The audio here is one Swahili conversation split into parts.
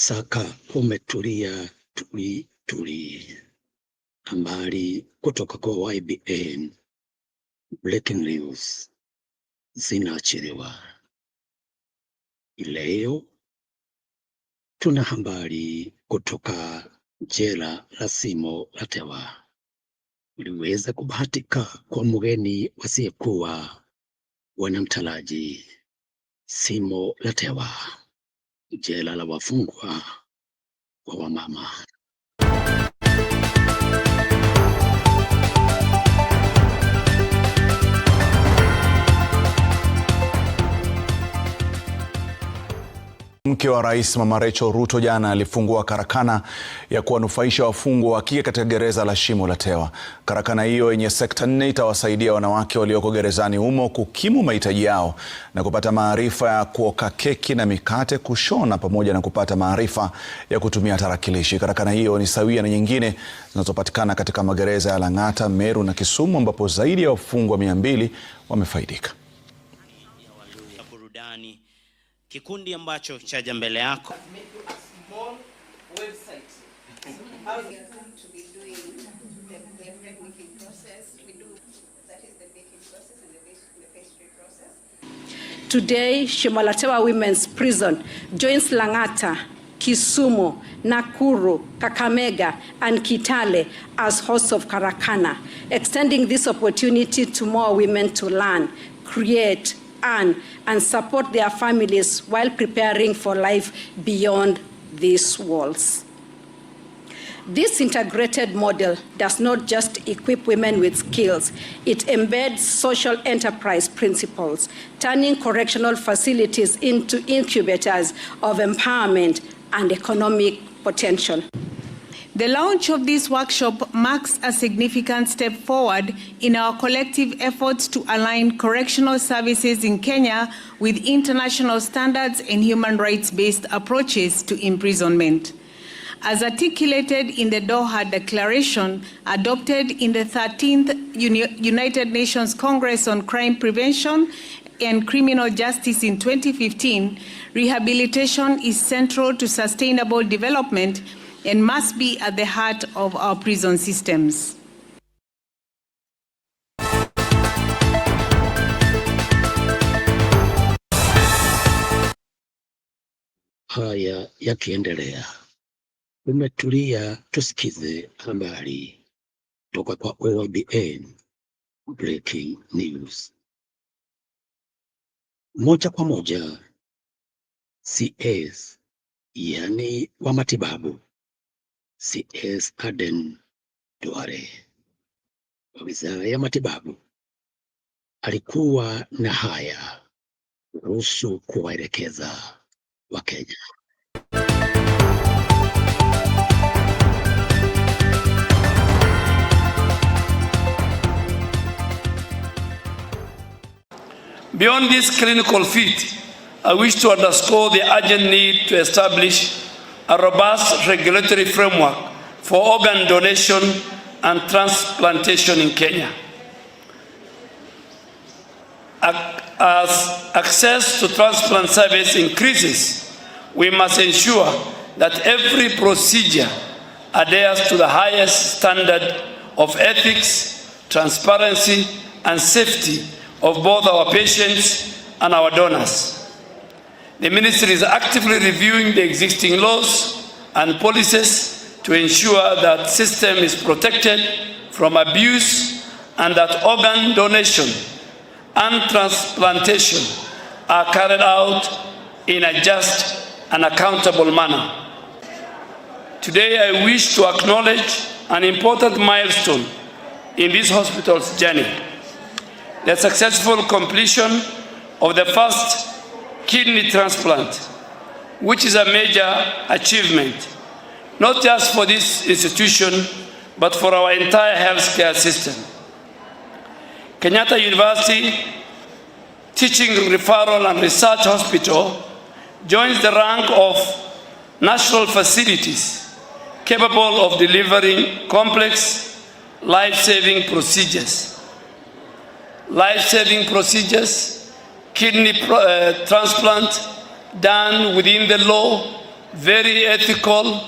Saka umetulia tuli. Habari kutoka kwa YBN. Breaking news zinaachiliwa leo. Tuna habari kutoka jela la Simo Latewa. Uliweza kubahatika kwa mgeni wasiyekuwa wanamtaraji. Simo Latewa, jela la wafungwa wa wamama. Mke wa Rais Mama Rachel Ruto jana alifungua karakana ya kuwanufaisha wafungwa wa kike katika gereza la Shimo la Tewa. Karakana hiyo yenye sekta 4 itawasaidia wanawake walioko gerezani humo kukimu mahitaji yao na kupata maarifa ya kuoka keki na mikate, kushona, pamoja na kupata maarifa ya kutumia tarakilishi. Karakana hiyo ni sawia na nyingine zinazopatikana katika magereza ya Lang'ata, Meru na Kisumu, ambapo zaidi ya wafungwa 200 wamefaidika. Kikundi ambacho chaja mbele yako. Today, Shimo la Tewa Women's Prison joins Lang'ata, Kisumu, Nakuru, Kakamega and Kitale as hosts of Karakana, extending this opportunity to more women to learn, create, earn and support their families while preparing for life beyond these walls. This integrated model does not just equip women with skills, it embeds social enterprise principles, turning correctional facilities into incubators of empowerment and economic potential. The launch of this workshop marks a significant step forward in our collective efforts to align correctional services in Kenya with international standards and human rights-based approaches to imprisonment. As articulated in the Doha Declaration, adopted in the 13th United Nations Congress on Crime Prevention and Criminal Justice in 2015, rehabilitation is central to sustainable development and must be at the heart of our prison systems. Haya yakiendelea, umetulia, tusikize habari kutoka kwa YBN Breaking News. Moja kwa moja, CS yani wa matibabu CS Aden Duare wa Wizara ya Matibabu alikuwa na haya kuhusu kuwaelekeza Wakenya. Beyond this clinical feat, I wish to underscore the urgent need to establish a robust regulatory framework for organ donation and transplantation in Kenya. As access to transplant service increases, we must ensure that every procedure adheres to the highest standard of ethics, transparency, and safety of both our patients and our donors. The Ministry is actively reviewing the existing laws and policies to ensure that system is protected from abuse and that organ donation and transplantation are carried out in a just and accountable manner. Today I wish to acknowledge an important milestone in this hospital's journey: the successful completion of the first kidney transplant, which is a major achievement, not just for this institution, but for our entire healthcare system. Kenyatta University Teaching, Referral and Research Hospital joins the rank of national facilities capable of delivering complex, life-saving procedures. Life-saving procedures, kidney transplant done within the law, very ethical,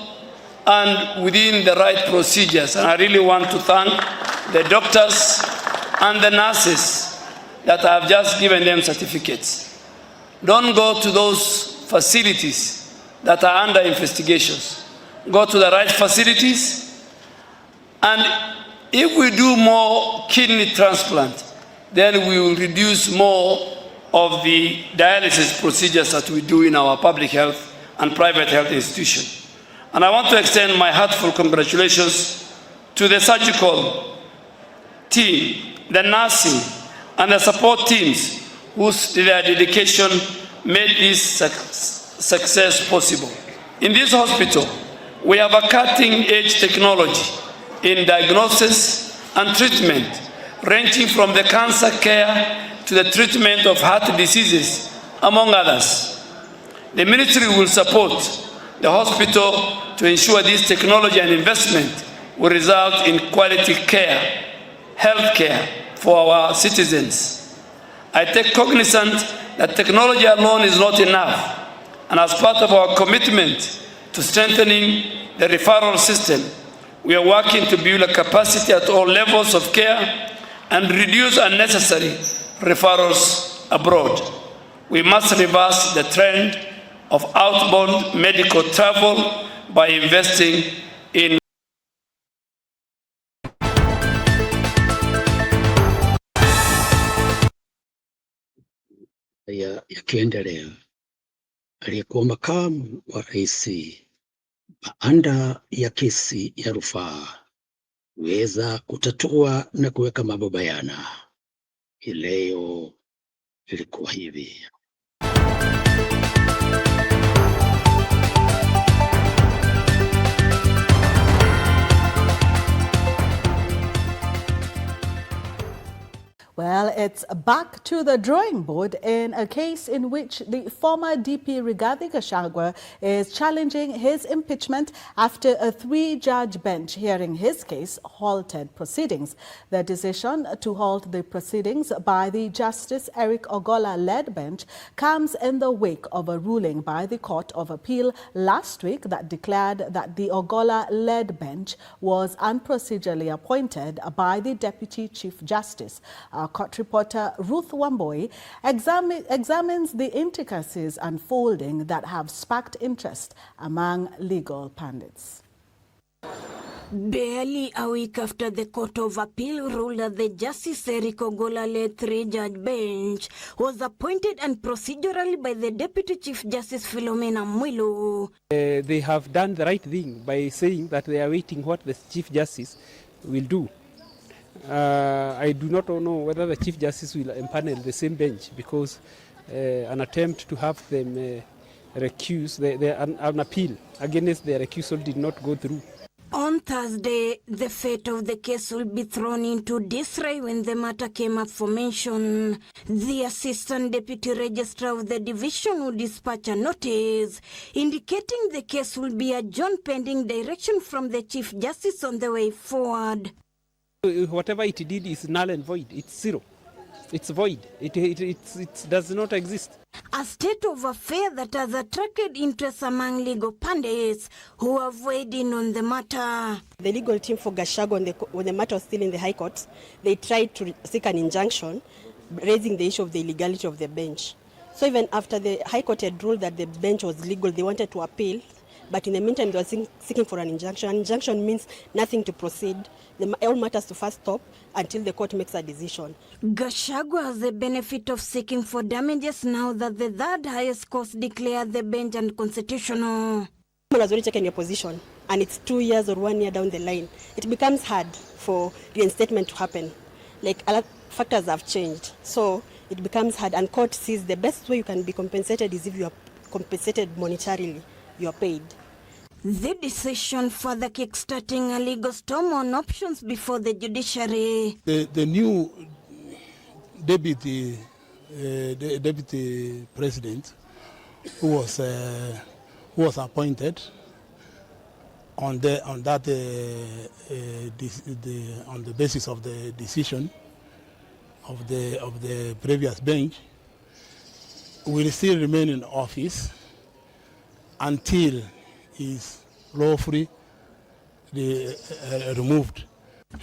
and within the right procedures. And I really want to thank the doctors and the nurses that have just given them certificates. Don't go to those facilities that are under investigations. Go to the right facilities. And if we do more kidney transplant, then we will reduce more of the dialysis procedures that we do in our public health and private health institutions. And I want to extend my heartfelt congratulations to the surgical team, the nursing, and the support teams whose their dedication made this success possible. In this hospital, we have a cutting-edge technology in diagnosis and treatment, ranging from the cancer care to the treatment of heart diseases, among others. The ministry will support the hospital to ensure this technology and investment will result in quality care, health care for our citizens. I take cognizance that technology alone is not enough, and as part of our commitment to strengthening the referral system, we are working to build a capacity at all levels of care and reduce unnecessary referrals abroad. We must reverse the trend of outbound medical travel by investing in yakiendelea. Aliyekuwa makamu wa rais baada ya kesi ya rufaa weza kutatua na kuweka mambo bayana. Leo ilikuwa hivi. Well, it's back to the drawing board in a case in which the former DP Raisi Gachagua is challenging his impeachment after a 3-judge bench hearing his case halted proceedings. The decision to halt the proceedings by the Justice Eric Ogola-led bench comes in the wake of a ruling by the Court of Appeal last week that declared that the Ogola-led bench was unprocedurally appointed by the Deputy Chief Justice. Our court reporter Ruth Wamboi examines the intricacies unfolding that have sparked interest among legal pundits. Barely a week after the Court of Appeal ruled that the Justice Eric Ogola-led 3-judge bench was appointed unprocedurally by the Deputy Chief Justice Philomena Mwilu. They have done the right thing by saying that they are waiting what the Chief Justice will do. I do not know whether the Chief Justice will empanel the same bench, because an attempt to have them recuse, an appeal against their recusal did not go through. On Thursday, the fate of the case will be thrown into disarray when the matter came up for mention. The Assistant Deputy Registrar of the Division will dispatch a notice indicating the case will be adjourned pending direction from the Chief Justice on the way forward. Whatever it did is null and void. It's zero. It's void. It does not exist. A state of affair that has attracted interest among legal pundits who have weighed in on the matter. The legal team for Gachagua, when the matter was still in the High Court, they tried to seek an injunction, raising the issue of the illegality of the bench. So even after the High Court had ruled that the bench was legal, they wanted to appeal. But in the meantime, they were seeking for an injunction. An injunction means nothing to proceed. All matters to first stop until the court makes a decision. Gachagua has the benefit of seeking for damages now that the third highest court declared the bench unconstitutional. Someone has already taken your position, and it's 2 years or 1 year down the line. It becomes hard for reinstatement to happen. Like, a lot of factors have changed. So it becomes hard, and court sees the best way you can be compensated is if you are compensated monetarily. You are paid. The decision further kickstarting a legal storm on options before the judiciary. The new deputy president who was appointed on the basis of the decision of the previous bench will still remain in office until is lawfully removed.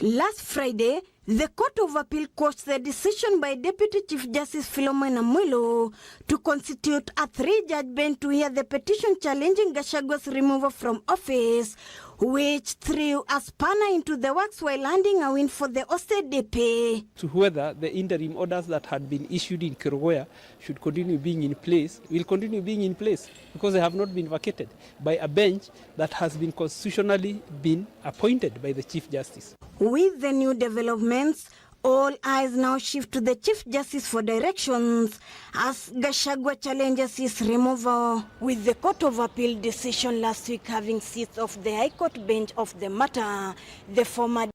Last Friday, the Court of Appeal quashed the decision by Deputy Chief Justice Philomena Mwilu to constitute a 3-judge bench to hear the petition challenging Gachagua's removal from office, which threw a spanner into the works while landing a win for the OCDP. To whether the interim orders that had been issued in Kerugoya should continue being in place, will continue being in place because they have not been vacated by a bench that has been constitutionally been appointed by the Chief Justice. With the new developments, all eyes now shift to the Chief Justice for directions as Gachagua challenges his removal. With the Court of Appeal decision last week having seats of the High Court bench of the matter, the former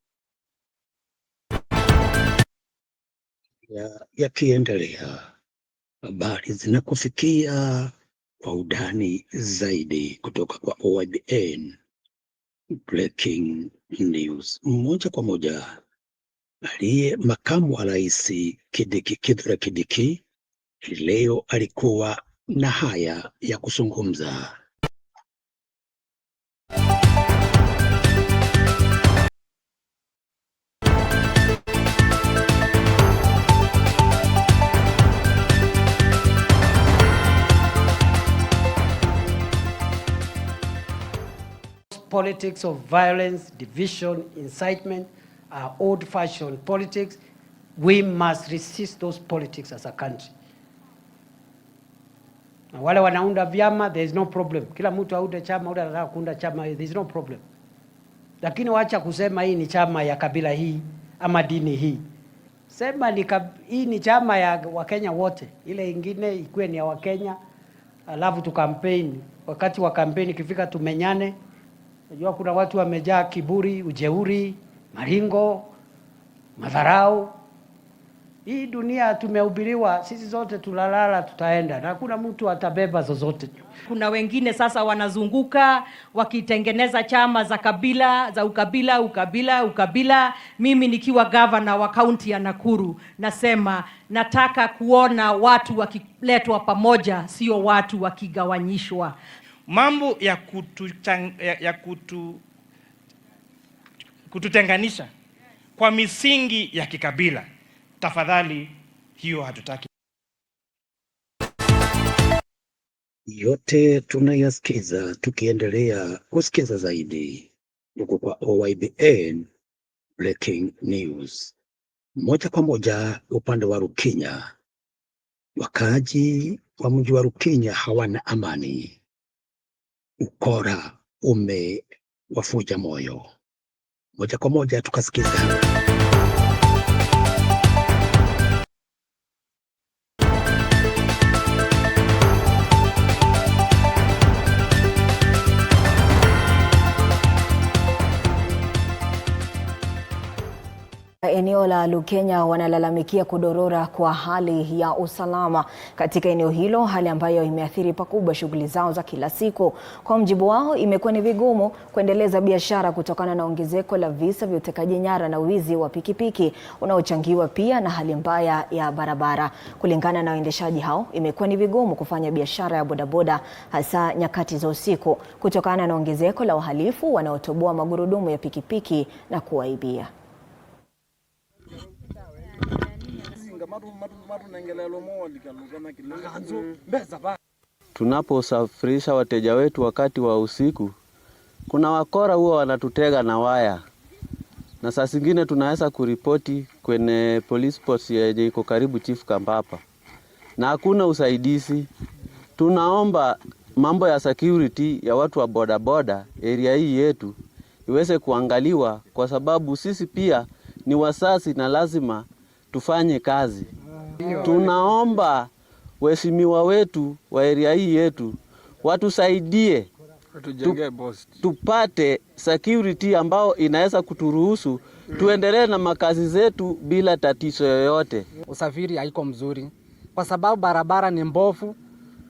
yakiendelea, habari zinakufikia kwa undani zaidi kutoka kwa OIBN Breaking News. Moja kwa moja, aliye makamu wa rais Kithure Kindiki leo alikuwa na haya ya kuzungumza. Politics of violence, division, incitement are old-fashioned politics. We must resist those politics as a country. Na wale wanaunda vyama, there is no problem. Kila mtu aunde chama, ule anataka kuunda chama, there is no problem. Lakini wacha kusema hii ni chama ya kabila hii ama dini hii. Sema hii ni chama ya Wakenya wote. Ile ingine ikuwe ni ya Wakenya, alafu tu campaign. Wakati wa campaign ikifika tumenyane. Unajua kuna watu wamejaa kiburi, ujeuri, maringo, madharau. Hii dunia tumehubiriwa, sisi zote tulalala tutaenda. Na hakuna mtu atabeba zozote. Kuna wengine sasa wanazunguka wakitengeneza chama za kabila, za ukabila. Mimi nikiwa governor wa kaunti ya Nakuru nasema nataka kuona watu wakiletwa pamoja, sio watu wakigawanyishwa. Mambo ya kututenganisha kwa misingi ya kikabila, tafadhali hiyo hatutaki. Yote tunayasikiza, tukiendelea kusikiza zaidi huko kwa OIBN Breaking News. Moja kwa moja upande wa Rukinya, wakaaji wa mji wa Rukinya hawana amani. Ukora umewafuja moyo. Moja kwa moja tukasikiza. Eneo la Lukenya wanalalamikia kudorora kwa hali ya usalama katika eneo hilo, hali ambayo imeathiri pakubwa shughuli zao za kila siku. Kwa mjibu wao, imekuwa ni vigumu kuendeleza biashara kutokana na ongezeko la visa vya utekaji nyara na wizi wa pikipiki unaochangiwa pia na hali mbaya ya barabara. Kulingana na waendeshaji hao, imekuwa ni vigumu kufanya biashara ya bodaboda hasa nyakati za usiku kutokana na ongezeko la wahalifu wanaotoboa magurudumu ya pikipiki na kuwaibia. Tunaposafirisha wateja wetu wakati wa usiku, kuna wakora huwa wanatutega na waya, na saa zingine tunaweza kuripoti kwenye police post yenye iko karibu chief camp hapa, na hakuna usaidizi. Tunaomba mambo ya security ya watu wa bodaboda area hii yetu iweze kuangaliwa, kwa sababu sisi pia ni wasasi na lazima tufanye kazi. Tunaomba waheshimiwa wetu wa area hii yetu watusaidie tupate security ambao inaweza kuturuhusu tuendelee na makazi zetu bila tatizo yoyote. Usafiri haiko mzuri kwa sababu barabara ni mbovu.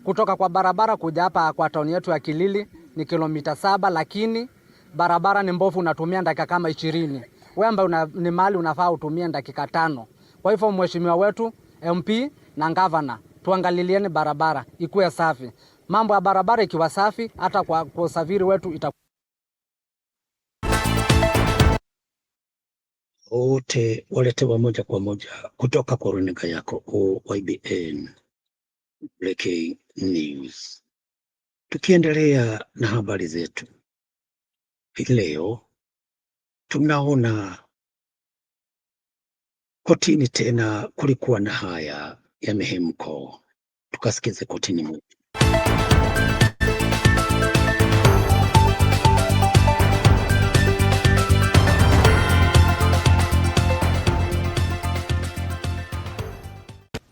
Kutoka kwa barabara kuja hapa kwa town yetu ya Kilili ni kilomita 7, lakini barabara ni mbovu, unatumia dakika kama 20. Wewe ambaye ni mali unafaa utumie dakika 5. Kwa hivyo mheshimiwa wetu MP na governor tuangalilieni barabara ikuwe safi. mambo ya barabara ikiwa safi, hata kwa usafiri wetu wote waletewa moja kwa moja kutoka kwa runinga yako OYBN Breaking News. Tukiendelea na habari zetu hii leo, tunaona kotini tena kulikuwa na haya ya mihemko. Tukasikize kotini moja.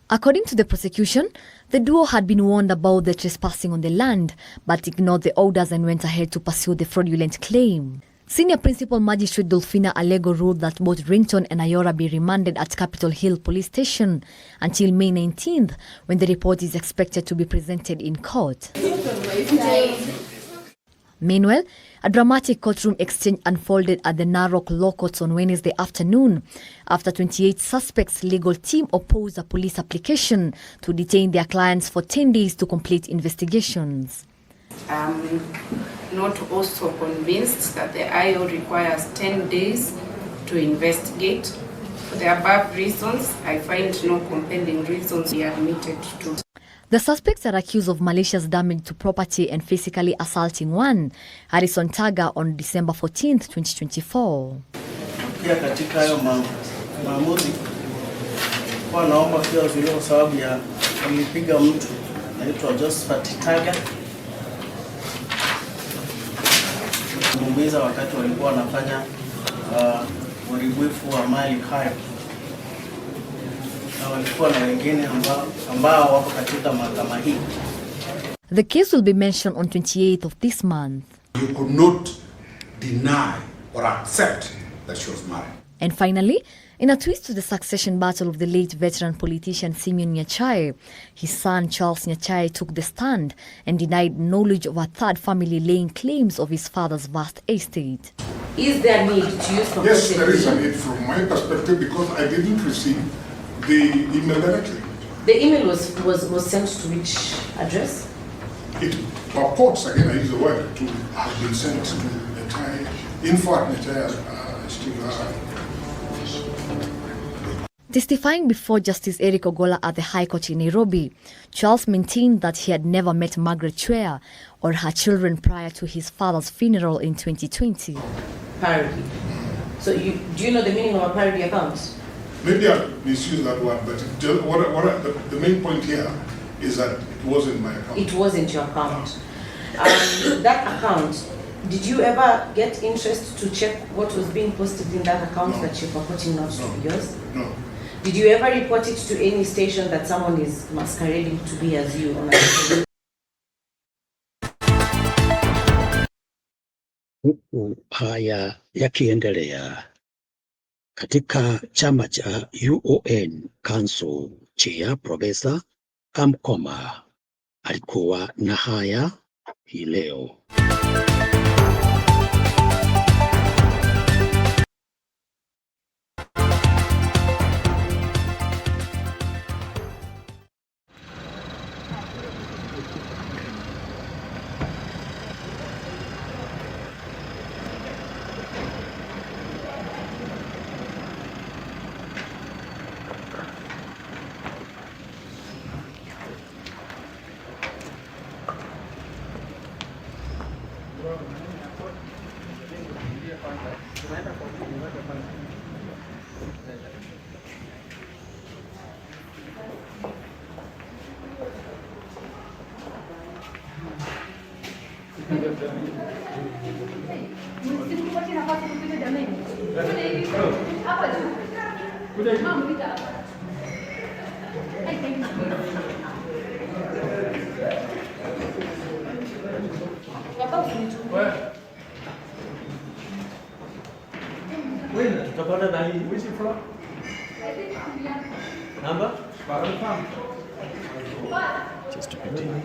According to the prosecution, the duo had been warned about the trespassing on the land, but ignored the orders and went ahead to pursue the fraudulent claim. Senior Principal Magistrate Dolphina Alego ruled that both Rington and Ayora be remanded at Capitol Hill Police Station until May 19th, when the report is expected to be presented in court. Meanwhile, a dramatic courtroom exchange unfolded at the Narok Law Courts on Wednesday afternoon after 28 suspects' legal team opposed a police application to detain their clients for 10 days to complete investigations. I'm not also convinced that the IO requires 10 days to investigate. For the above reasons, I find no compelling reasons to be admitted to. The suspects are accused of malicious damage to property and physically assaulting one, Harrison Taga, on December 14th, 2024. Pia katika hayo maamuzi kwa naomba pia vile kwa sababu ya alipiga mtu anaitwa Josephat Taga kumbuiza wakati walikuwa wanafanya uharibifu wa mali hayo. The case will be mentioned on 28th of this month. You could not deny or accept that she was married. And finally, in a twist to the succession battle of the late veteran politician Simeon Nyachae, his son Charles Nyachae took the stand and denied knowledge of a third family laying claims of his father's vast estate. Is there a need to use compulsory? Yes, there is a need from my perspective because I didn't receive the email directly. The email was sent to which address? It purports, again I use the word, to have been sent to Nyachae, Testifying before Justice Eric Ogola at the High Court in Nairobi, Charles maintained that he had never met Margaret Chwea or her children prior to his father's funeral in 2020. Parody. So do you know the meaning of a parody account? Maybe I misused that word, but the main point here is that it wasn't my account. It wasn't your account. That account, did you ever get interest to check what was being posted in that account that you're purporting not to be yours? No. Did you ever report it to any station that someone is masquerading to be as you on a Huku haya yakiendelea, katika chama cha UON Council Chair Profesa Kamkoma alikuwa na haya hii leo. Just to continue.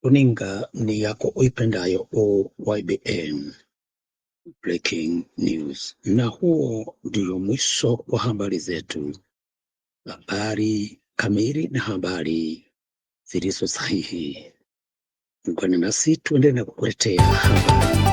Runinga ni yako uipendayo OYBN Breaking News. Na huo ndio mwisho wa habari zetu. Habari kamili na habari zilizo sahihi. Ungana nasi tuendelee kukuletea habari